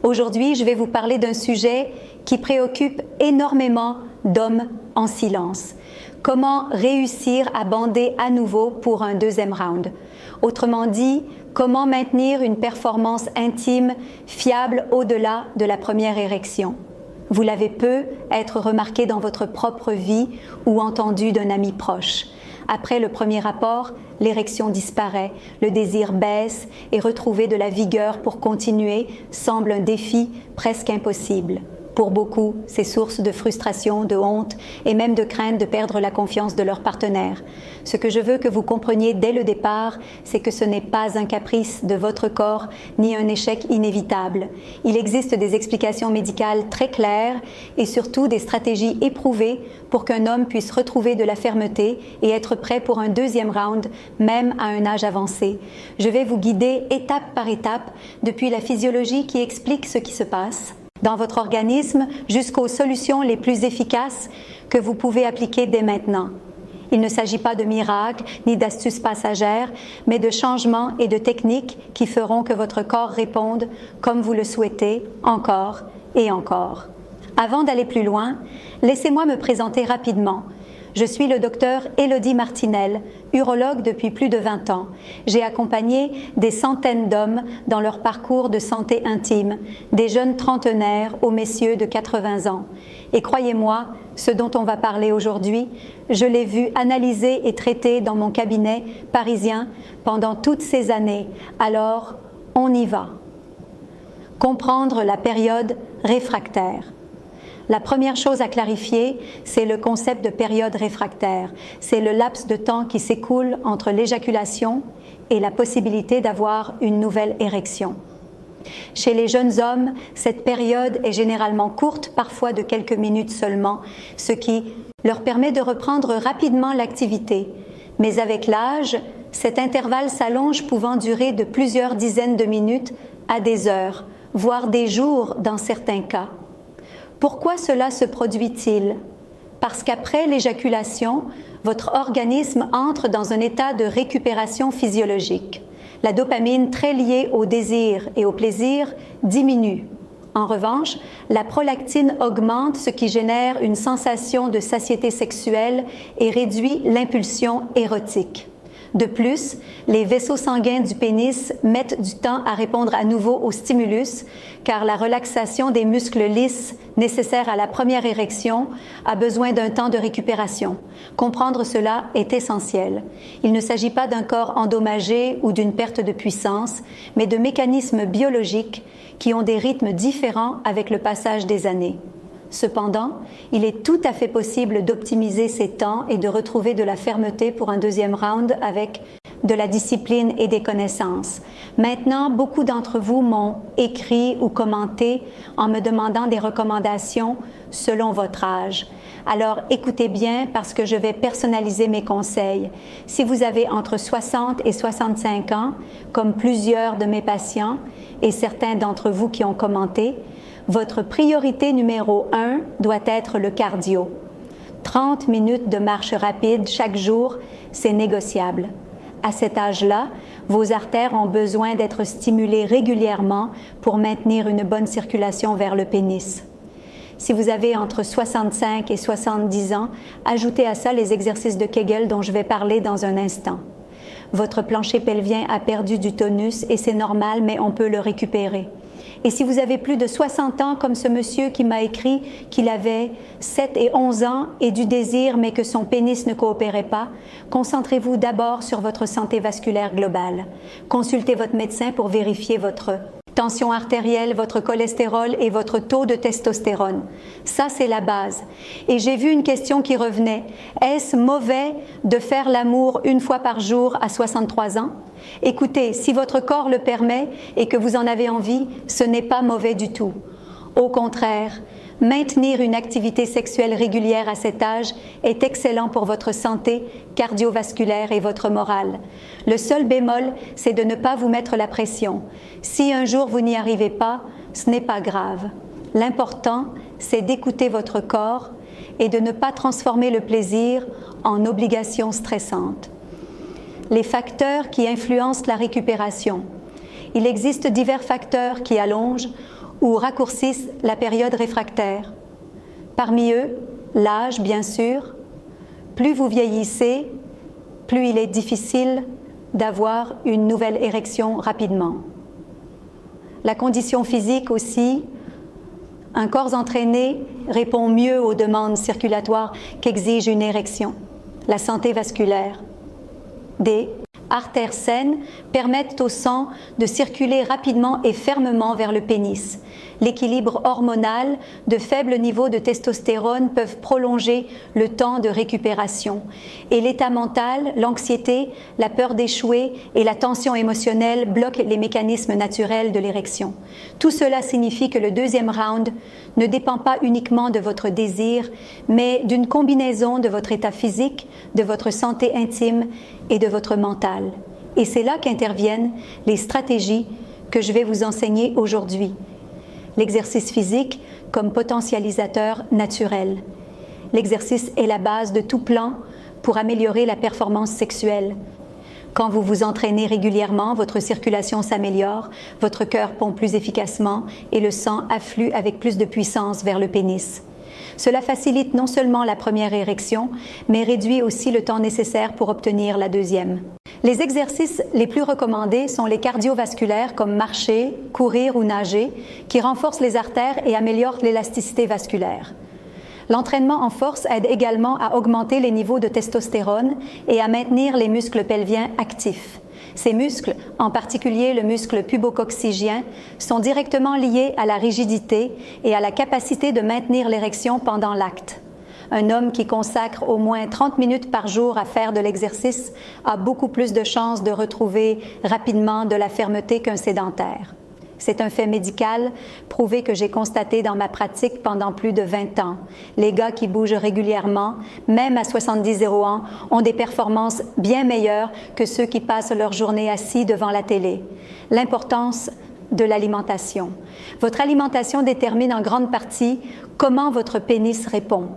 Aujourd'hui, je vais vous parler d'un sujet qui préoccupe énormément d'hommes en silence. Comment réussir à bander à nouveau pour un deuxième round? Autrement dit, comment maintenir une performance intime fiable au-delà de la première érection? Vous l'avez peu être remarqué dans votre propre vie ou entendu d'un ami proche. Après le premier rapport, l'érection disparaît, le désir baisse et retrouver de la vigueur pour continuer semble un défi presque impossible. Pour beaucoup, c'est source de frustration, de honte et même de crainte de perdre la confiance de leur partenaire. Ce que je veux que vous compreniez dès le départ, c'est que ce n'est pas un caprice de votre corps ni un échec inévitable. Il existe des explications médicales très claires et surtout des stratégies éprouvées pour qu'un homme puisse retrouver de la fermeté et être prêt pour un deuxième round, même à un âge avancé. Je vais vous guider étape par étape depuis la physiologie qui explique ce qui se passe dans votre organisme jusqu'aux solutions les plus efficaces que vous pouvez appliquer dès maintenant. Il ne s'agit pas de miracles ni d'astuces passagères, mais de changements et de techniques qui feront que votre corps réponde comme vous le souhaitez, encore et encore. Avant d'aller plus loin, laissez-moi me présenter rapidement. Je suis le docteur Élodie Martinel, urologue depuis plus de 20 ans. J'ai accompagné des centaines d'hommes dans leur parcours de santé intime, des jeunes trentenaires aux messieurs de 80 ans. Et croyez-moi, ce dont on va parler aujourd'hui, je l'ai vu analyser et traiter dans mon cabinet parisien pendant toutes ces années. Alors, on y va. Comprendre la période réfractaire. La première chose à clarifier, c'est le concept de période réfractaire. C'est le laps de temps qui s'écoule entre l'éjaculation et la possibilité d'avoir une nouvelle érection. Chez les jeunes hommes, cette période est généralement courte, parfois de quelques minutes seulement, ce qui leur permet de reprendre rapidement l'activité. Mais avec l'âge, cet intervalle s'allonge, pouvant durer de plusieurs dizaines de minutes à des heures, voire des jours dans certains cas. Pourquoi cela se produit-il? Parce qu'après l'éjaculation, votre organisme entre dans un état de récupération physiologique. La dopamine, très liée au désir et au plaisir, diminue. En revanche, la prolactine augmente, ce qui génère une sensation de satiété sexuelle et réduit l'impulsion érotique. De plus, les vaisseaux sanguins du pénis mettent du temps à répondre à nouveau au stimulus, car la relaxation des muscles lisses nécessaires à la première érection a besoin d'un temps de récupération. Comprendre cela est essentiel. Il ne s'agit pas d'un corps endommagé ou d'une perte de puissance, mais de mécanismes biologiques qui ont des rythmes différents avec le passage des années. Cependant, il est tout à fait possible d'optimiser ces temps et de retrouver de la fermeté pour un deuxième round avec de la discipline et des connaissances. Maintenant, beaucoup d'entre vous m'ont écrit ou commenté en me demandant des recommandations selon votre âge. Alors, écoutez bien parce que je vais personnaliser mes conseils. Si vous avez entre 60 et 65 ans, comme plusieurs de mes patients et certains d'entre vous qui ont commenté, votre priorité numéro 1 doit être le cardio. 30 minutes de marche rapide chaque jour, c'est négociable. À cet âge-là, vos artères ont besoin d'être stimulées régulièrement pour maintenir une bonne circulation vers le pénis. Si vous avez entre 65 et 70 ans, ajoutez à ça les exercices de Kegel dont je vais parler dans un instant. Votre plancher pelvien a perdu du tonus et c'est normal, mais on peut le récupérer. Et si vous avez plus de 60 ans, comme ce monsieur qui m'a écrit qu'il avait 7 et 11 ans et du désir, mais que son pénis ne coopérait pas, concentrez-vous d'abord sur votre santé vasculaire globale. Consultez votre médecin pour vérifier votre tension artérielle, votre cholestérol et votre taux de testostérone. Ça, c'est la base. Et j'ai vu une question qui revenait. Est-ce mauvais de faire l'amour une fois par jour à 63 ans? Écoutez, si votre corps le permet et que vous en avez envie, ce n'est pas mauvais du tout. Au contraire, maintenir une activité sexuelle régulière à cet âge est excellent pour votre santé cardiovasculaire et votre morale. Le seul bémol, c'est de ne pas vous mettre la pression. Si un jour vous n'y arrivez pas, ce n'est pas grave. L'important, c'est d'écouter votre corps et de ne pas transformer le plaisir en obligation stressante. Les facteurs qui influencent la récupération. Il existe divers facteurs qui allongent ou raccourcissent la période réfractaire. Parmi eux, l'âge, bien sûr. Plus vous vieillissez, plus il est difficile d'avoir une nouvelle érection rapidement. La condition physique aussi. Un corps entraîné répond mieux aux demandes circulatoires qu'exige une érection. La santé vasculaire. Des artères saines permettent au sang de circuler rapidement et fermement vers le pénis. L'équilibre hormonal, de faibles niveaux de testostérone peuvent prolonger le temps de récupération. Et l'état mental, l'anxiété, la peur d'échouer et la tension émotionnelle bloquent les mécanismes naturels de l'érection. Tout cela signifie que le deuxième round ne dépend pas uniquement de votre désir, mais d'une combinaison de votre état physique, de votre santé intime et de votre mental. Et c'est là qu'interviennent les stratégies que je vais vous enseigner aujourd'hui. L'exercice physique comme potentialisateur naturel. L'exercice est la base de tout plan pour améliorer la performance sexuelle. Quand vous vous entraînez régulièrement, votre circulation s'améliore, votre cœur pompe plus efficacement et le sang afflue avec plus de puissance vers le pénis. Cela facilite non seulement la première érection, mais réduit aussi le temps nécessaire pour obtenir la deuxième. Les exercices les plus recommandés sont les cardiovasculaires comme marcher, courir ou nager, qui renforcent les artères et améliorent l'élasticité vasculaire. L'entraînement en force aide également à augmenter les niveaux de testostérone et à maintenir les muscles pelviens actifs. Ces muscles, en particulier le muscle pubococcygien, sont directement liés à la rigidité et à la capacité de maintenir l'érection pendant l'acte. Un homme qui consacre au moins 30 minutes par jour à faire de l'exercice a beaucoup plus de chances de retrouver rapidement de la fermeté qu'un sédentaire. C'est un fait médical prouvé que j'ai constaté dans ma pratique pendant plus de 20 ans. Les gars qui bougent régulièrement, même à 70 ans, ont des performances bien meilleures que ceux qui passent leur journée assis devant la télé. L'importance de l'alimentation. Votre alimentation détermine en grande partie comment votre pénis répond.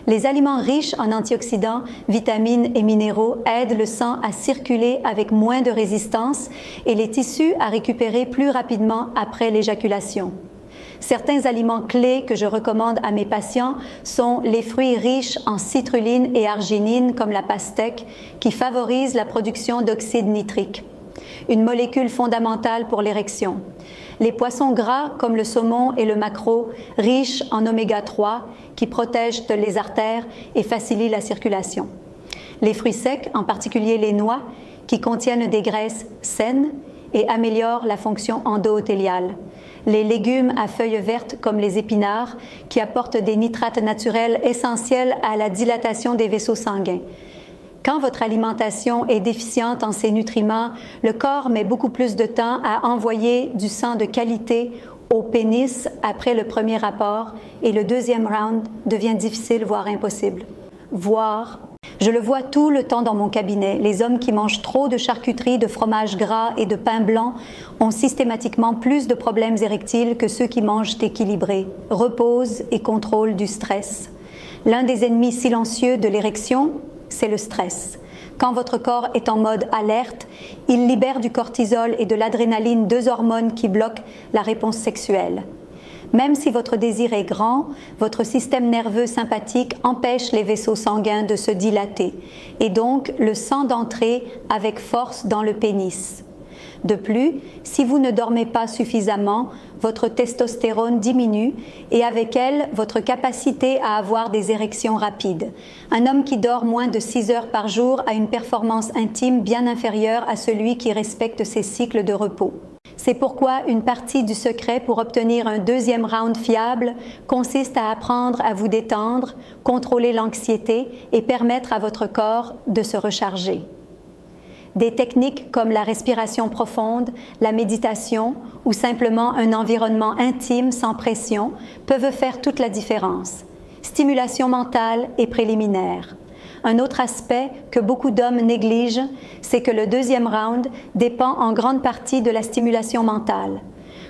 Les aliments riches en antioxydants, vitamines et minéraux aident le sang à circuler avec moins de résistance et les tissus à récupérer plus rapidement après l'éjaculation. Certains aliments clés que je recommande à mes patients sont les fruits riches en citrulline et arginine comme la pastèque qui favorise la production d'oxyde nitrique, une molécule fondamentale pour l'érection. Les poissons gras comme le saumon et le maquereau, riches en oméga 3, qui protègent les artères et facilitent la circulation. Les fruits secs, en particulier les noix, qui contiennent des graisses saines et améliorent la fonction endothéliale. Les légumes à feuilles vertes comme les épinards, qui apportent des nitrates naturels essentiels à la dilatation des vaisseaux sanguins. Quand votre alimentation est déficiente en ces nutriments, le corps met beaucoup plus de temps à envoyer du sang de qualité au pénis après le premier rapport et le deuxième round devient difficile, voire impossible. Je le vois tout le temps dans mon cabinet, les hommes qui mangent trop de charcuterie, de fromage gras et de pain blanc ont systématiquement plus de problèmes érectiles que ceux qui mangent équilibré, reposent et contrôlent du stress. L'un des ennemis silencieux de l'érection, c'est le stress. Quand votre corps est en mode alerte, il libère du cortisol et de l'adrénaline, deux hormones qui bloquent la réponse sexuelle. Même si votre désir est grand, votre système nerveux sympathique empêche les vaisseaux sanguins de se dilater et donc le sang d'entrer avec force dans le pénis. De plus, si vous ne dormez pas suffisamment, votre testostérone diminue et avec elle, votre capacité à avoir des érections rapides. Un homme qui dort moins de 6 heures par jour a une performance intime bien inférieure à celui qui respecte ses cycles de repos. C'est pourquoi une partie du secret pour obtenir un deuxième round fiable consiste à apprendre à vous détendre, contrôler l'anxiété et permettre à votre corps de se recharger. Des techniques comme la respiration profonde, la méditation ou simplement un environnement intime sans pression peuvent faire toute la différence. Stimulation mentale et préliminaire. Un autre aspect que beaucoup d'hommes négligent, c'est que le deuxième round dépend en grande partie de la stimulation mentale.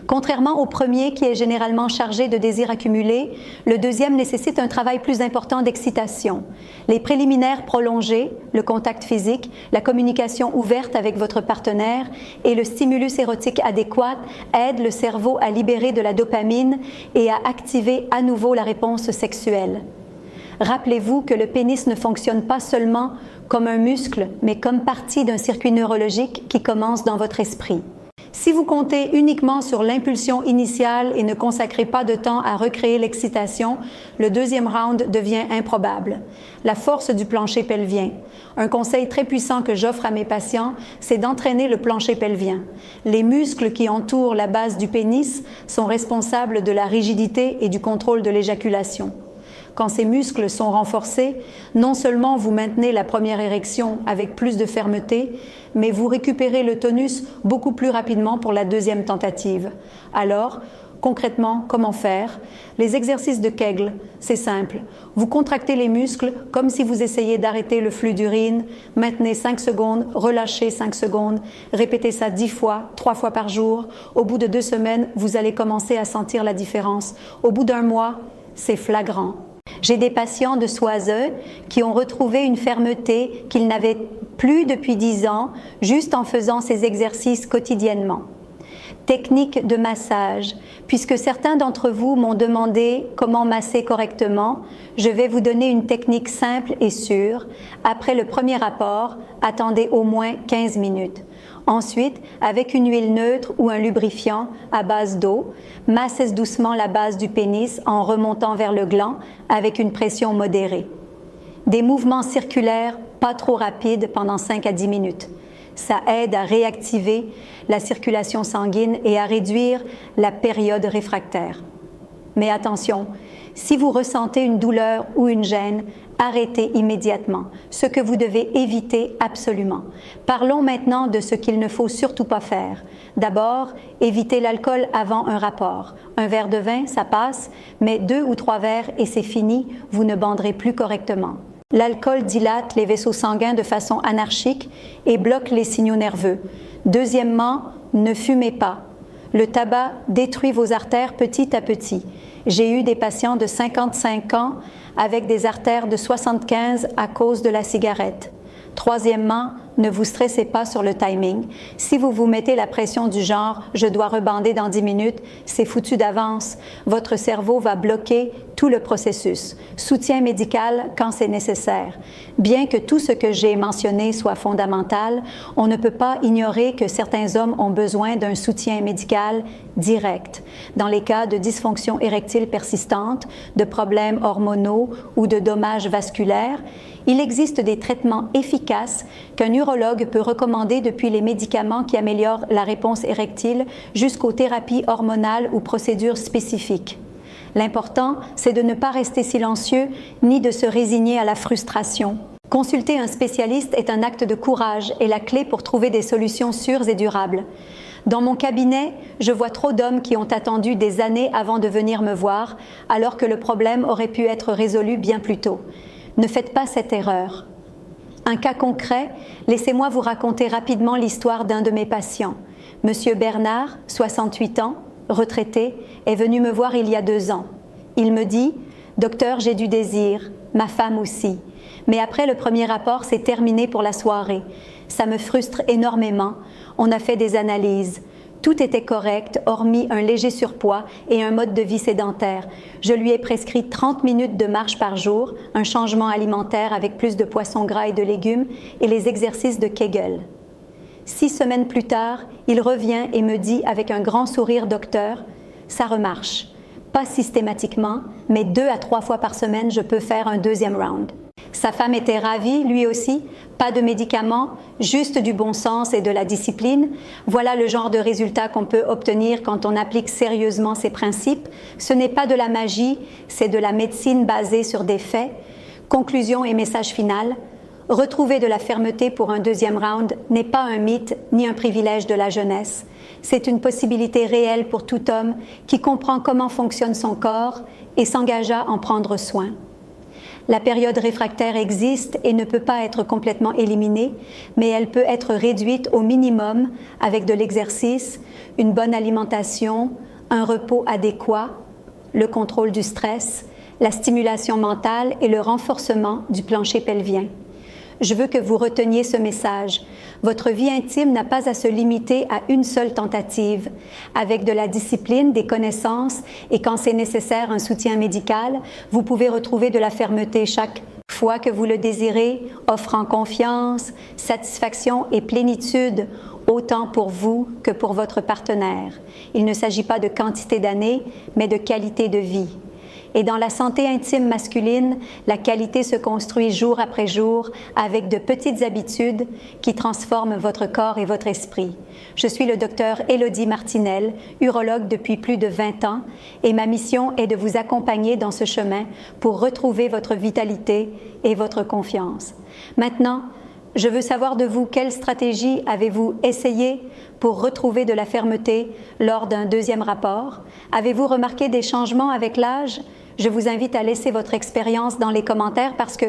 Contrairement au premier qui est généralement chargé de désirs accumulés, le deuxième nécessite un travail plus important d'excitation. Les préliminaires prolongés, le contact physique, la communication ouverte avec votre partenaire et le stimulus érotique adéquat aident le cerveau à libérer de la dopamine et à activer à nouveau la réponse sexuelle. Rappelez-vous que le pénis ne fonctionne pas seulement comme un muscle, mais comme partie d'un circuit neurologique qui commence dans votre esprit. Si vous comptez uniquement sur l'impulsion initiale et ne consacrez pas de temps à recréer l'excitation, le deuxième round devient improbable. La force du plancher pelvien. Un conseil très puissant que j'offre à mes patients, c'est d'entraîner le plancher pelvien. Les muscles qui entourent la base du pénis sont responsables de la rigidité et du contrôle de l'éjaculation. Quand ces muscles sont renforcés, non seulement vous maintenez la première érection avec plus de fermeté, mais vous récupérez le tonus beaucoup plus rapidement pour la deuxième tentative. Alors, concrètement, comment faire? Les exercices de Kegel, c'est simple. Vous contractez les muscles comme si vous essayiez d'arrêter le flux d'urine, maintenez 5 secondes, relâchez 5 secondes, répétez ça 10 fois, 3 fois par jour. Au bout de 2 semaines, vous allez commencer à sentir la différence. Au bout d'un mois, c'est flagrant. J'ai des patients de Soiseux qui ont retrouvé une fermeté qu'ils n'avaient plus depuis 10 ans, juste en faisant ces exercices quotidiennement. Technique de massage. Puisque certains d'entre vous m'ont demandé comment masser correctement, je vais vous donner une technique simple et sûre. Après le premier rapport, attendez au moins 15 minutes. Ensuite, avec une huile neutre ou un lubrifiant à base d'eau, massez doucement la base du pénis en remontant vers le gland avec une pression modérée. Des mouvements circulaires pas trop rapides pendant 5 à 10 minutes. Ça aide à réactiver la circulation sanguine et à réduire la période réfractaire. Mais attention, si vous ressentez une douleur ou une gêne, arrêtez immédiatement, ce que vous devez éviter absolument. Parlons maintenant de ce qu'il ne faut surtout pas faire. D'abord, évitez l'alcool avant un rapport. Un verre de vin, ça passe, mais 2 ou 3 verres et c'est fini, vous ne banderez plus correctement. L'alcool dilate les vaisseaux sanguins de façon anarchique et bloque les signaux nerveux. Deuxièmement, ne fumez pas. Le tabac détruit vos artères petit à petit. J'ai eu des patients de 55 ans avec des artères de 75 à cause de la cigarette. Troisièmement, ne vous stressez pas sur le timing. Si vous vous mettez la pression du genre « je dois rebander dans 10 minutes », c'est foutu d'avance. Votre cerveau va bloquer tout le processus. Soutien médical quand c'est nécessaire. Bien que tout ce que j'ai mentionné soit fondamental, on ne peut pas ignorer que certains hommes ont besoin d'un soutien médical direct. Dans les cas de dysfonction érectile persistante, de problèmes hormonaux ou de dommages vasculaires, il existe des traitements efficaces qu'un urologue peut recommander depuis les médicaments qui améliorent la réponse érectile jusqu'aux thérapies hormonales ou procédures spécifiques. L'important, c'est de ne pas rester silencieux ni de se résigner à la frustration. Consulter un spécialiste est un acte de courage et la clé pour trouver des solutions sûres et durables. Dans mon cabinet, je vois trop d'hommes qui ont attendu des années avant de venir me voir, alors que le problème aurait pu être résolu bien plus tôt. Ne faites pas cette erreur. Un cas concret, laissez-moi vous raconter rapidement l'histoire d'un de mes patients. Monsieur Bernard, 68 ans, retraité, est venu me voir il y a 2 ans. Il me dit « Docteur, j'ai du désir, ma femme aussi. Mais après le premier rapport, c'est terminé pour la soirée. Ça me frustre énormément. On a fait des analyses. Tout était correct, hormis un léger surpoids et un mode de vie sédentaire. Je lui ai prescrit 30 minutes de marche par jour, un changement alimentaire avec plus de poissons gras et de légumes et les exercices de Kegel. 6 semaines plus tard, il revient et me dit avec un grand sourire « Docteur, ça remarche. Pas systématiquement, mais 2 à 3 fois par semaine, je peux faire un deuxième round. » Sa femme était ravie, lui aussi. Pas de médicaments, juste du bon sens et de la discipline. Voilà le genre de résultat qu'on peut obtenir quand on applique sérieusement ces principes. Ce n'est pas de la magie, c'est de la médecine basée sur des faits. Conclusion et message final. Retrouver de la fermeté pour un deuxième round n'est pas un mythe ni un privilège de la jeunesse. C'est une possibilité réelle pour tout homme qui comprend comment fonctionne son corps et s'engage à en prendre soin. La période réfractaire existe et ne peut pas être complètement éliminée, mais elle peut être réduite au minimum avec de l'exercice, une bonne alimentation, un repos adéquat, le contrôle du stress, la stimulation mentale et le renforcement du plancher pelvien. Je veux que vous reteniez ce message. Votre vie intime n'a pas à se limiter à une seule tentative. Avec de la discipline, des connaissances et quand c'est nécessaire un soutien médical, vous pouvez retrouver de la fermeté chaque fois que vous le désirez, offrant confiance, satisfaction et plénitude autant pour vous que pour votre partenaire. Il ne s'agit pas de quantité d'années, mais de qualité de vie. Et dans la santé intime masculine, la qualité se construit jour après jour avec de petites habitudes qui transforment votre corps et votre esprit. Je suis le docteur Élodie Martinel, urologue depuis plus de 20 ans, et ma mission est de vous accompagner dans ce chemin pour retrouver votre vitalité et votre confiance. Maintenant, je veux savoir de vous quelle stratégie avez-vous essayé pour retrouver de la fermeté lors d'un deuxième rapport? Avez-vous remarqué des changements avec l'âge? Je vous invite à laisser votre expérience dans les commentaires parce que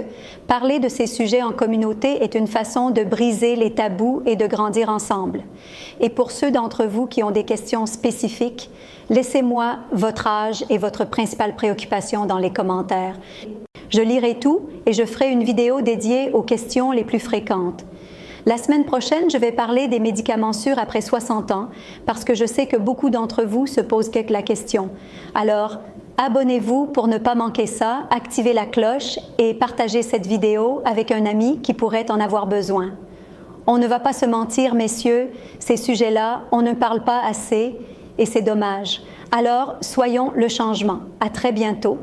parler de ces sujets en communauté est une façon de briser les tabous et de grandir ensemble. Et pour ceux d'entre vous qui ont des questions spécifiques, laissez-moi votre âge et votre principale préoccupation dans les commentaires. Je lirai tout et je ferai une vidéo dédiée aux questions les plus fréquentes. La semaine prochaine, je vais parler des médicaments sûrs après 60 ans parce que je sais que beaucoup d'entre vous se posent la question. Alors, abonnez-vous pour ne pas manquer ça, activez la cloche et partagez cette vidéo avec un ami qui pourrait en avoir besoin. On ne va pas se mentir, messieurs, ces sujets-là, on ne parle pas assez et c'est dommage. Alors, soyons le changement. À très bientôt.